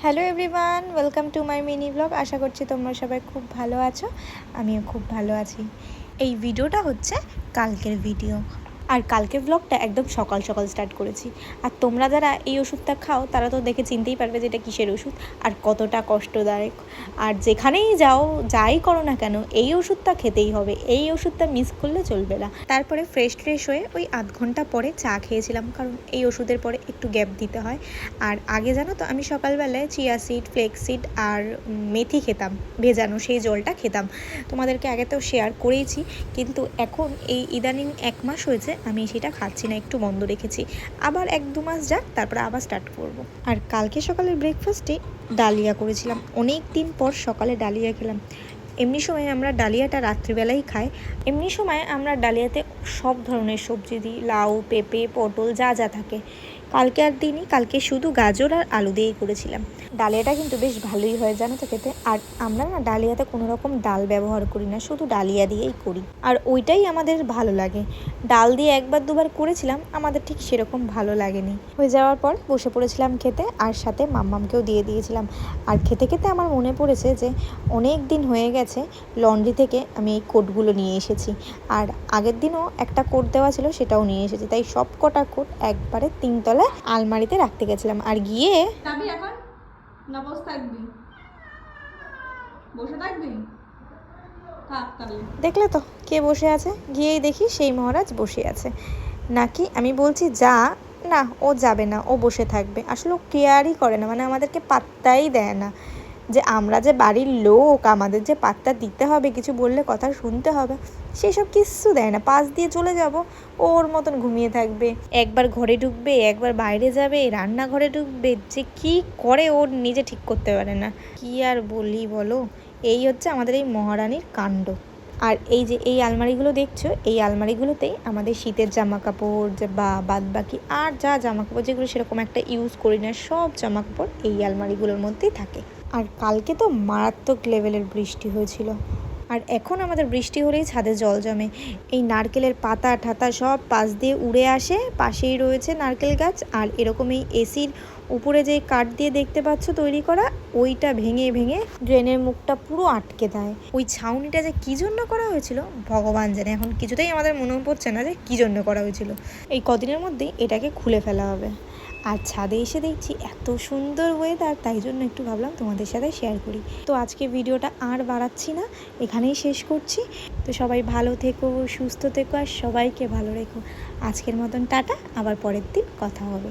Hello everyone, welcome to my mini blog. আশা করছি তোমরা সবাই খুব ভালো আছো, আমিও খুব ভালো আছি। এই ভিডিওটা হচ্ছে কালকের ভিডিও, আর কালকের ব্লগটা একদম সকাল সকাল স্টার্ট করেছি। আর তোমরা যারা এই ওষুধটা খাও তারা তো দেখে চিনতেই পারবে যে এটা কিসের ওষুধ আর কতটা কষ্টদায়ক। আর যেখানেই যাই করো না কেন, এই ওষুধটা খেতেই হবে, এই ওষুধটা মিস করলে চলবে না। তারপরে ফ্রেশ হয়ে ওই আধ ঘন্টা পরে চা খেয়েছিলাম, কারণ এই ওষুধের পরে একটু গ্যাপ দিতে হয়। আর আগে জানো তো, আমি সকালবেলায় চিয়া সিড, ফ্লেক্স সিড আর মেথি খেতাম, ভেজানো সেই জলটা খেতাম। তোমাদেরকে আগে তো শেয়ার করেইছি, কিন্তু এখন এই ইদানিং 1 মাস হয়েছে আমি সেটা খাচ্ছি না, একটু বন্ধ রেখেছি। আবার 1-2 মাস যাক, তারপরে আবার স্টার্ট করব। আর কালকে সকালের ব্রেকফাস্টে ডালিয়া করেছিলাম, অনেক দিন পর সকালে ডালিয়া খেলাম। এমনি সময় আমরা ডালিয়াটা রাত্রিবেলাই খাই। এমনি সময় আমরা ডালিয়াতে সব ধরনের সবজি দিই, লাউ, পেঁপে, পটল, যা যা থাকে। কালকে আর দিনই, কালকে শুধু গাজর আর আলু দিয়েই করেছিলাম। ডালিয়াটা কিন্তু বেশ ভালোই হয় জানো তো খেতে। আর আমরা না ডালিয়াতে কোনো রকম ডাল ব্যবহার করি না, শুধু ডালিয়া দিয়েই করি, আর ওইটাই আমাদের ভালো লাগে। ডাল দিয়ে 1-2 বার করেছিলাম, আমাদের ঠিক সেরকম ভালো লাগেনি। হয়ে যাওয়ার পর বসে পড়েছিলাম খেতে, আর সাথে মাম্মামকেও দিয়ে দিয়েছিলাম। আর খেতে খেতে আমার মনে পড়েছে যে অনেক দিন হয়ে গেছে লন্ড্রি থেকে আমি এই কোটগুলো নিয়ে এসেছি। আর আগের দিনও একটা কোট দেওয়া ছিল, সেটাও নিয়ে এসেছি। তাই সব কটা কোট একবারে 3 তলায় আলমারিতে রাখতে গেছিলাম। আর গিয়ে এখন না বসে থাকবি, বসে থাকবি, দেখলে তো কে বসে আছে, গিয়েই দেখি সেই মহারাজ বসে আছে। নাকি আমি বলছি যা, না ও যাবে না, ও বসে থাকবে। আসলে ও কেয়ারই করে না, মানে আমাদেরকে পাত্তাই দেয় না, যে আমরা যে বাড়ির লোক, আমাদের যে পাত্তা দিতে হবে, কিছু বললে কথা শুনতে হবে, সেসব কিচ্ছু দেয় না। পাশ দিয়ে চলে যাব, ওর মতন ঘুমিয়ে থাকবে। একবার ঘরে ঢুকবে, একবার বাইরে যাবে, রান্নাঘরে ঢুকবে, যে কি করে ওর নিজে ঠিক করতে পারে না। কি আর বলি বলো, এই হচ্ছে আমাদের এই মহারানীর কাণ্ড। আর এই যে এই আলমারিগুলো দেখছো, এই আলমারিগুলোতেই আমাদের শীতের জামা কাপড় বা বাদ বাকি আর যা জামা কাপড় যেগুলো সেরকম একটা ইউজ করি না, সব জামা কাপড় এই আলমারিগুলোর মধ্যেই থাকে। আর কালকে তো মারাত্মক লেভেলের বৃষ্টি হয়েছিল। আর এখন আমাদের বৃষ্টি হলেই ছাদে জল জমে। এই নারকেলের পাতা ঠাতা সব পাশ দিয়ে উড়ে আসে, পাশেই রয়েছে নারকেল গাছ। আর এরকম এই এসির উপরে যে কাঠ দিয়ে দেখতে পাচ্ছ তৈরি করা, ওইটা ভেঙে ভেঙে ড্রেনের মুখটা পুরো আটকে দেয়। ওই ছাউনিটা যে কী জন্য করা হয়েছিল ভগবান জানে, এখন কিছুতেই আমাদের মনে পড়ছে না যে কী জন্য করা হয়েছিল। এই কদিনের মধ্যেই এটাকে খুলে ফেলা হবে। আর ছাদে এসে দেখছি এত সুন্দর ওয়েদার, তাই জন্য একটু ভাবলাম তোমাদের সাথে শেয়ার করি। তো আজকে ভিডিওটা আর বাড়াচ্ছি না, এখানেই শেষ করছি। তো সবাই ভালো থেকো, সুস্থ থেকো, আর সবাইকে ভালো রেখো। আজকের মতন টাটা, আবার পরের দিন কথা হবে।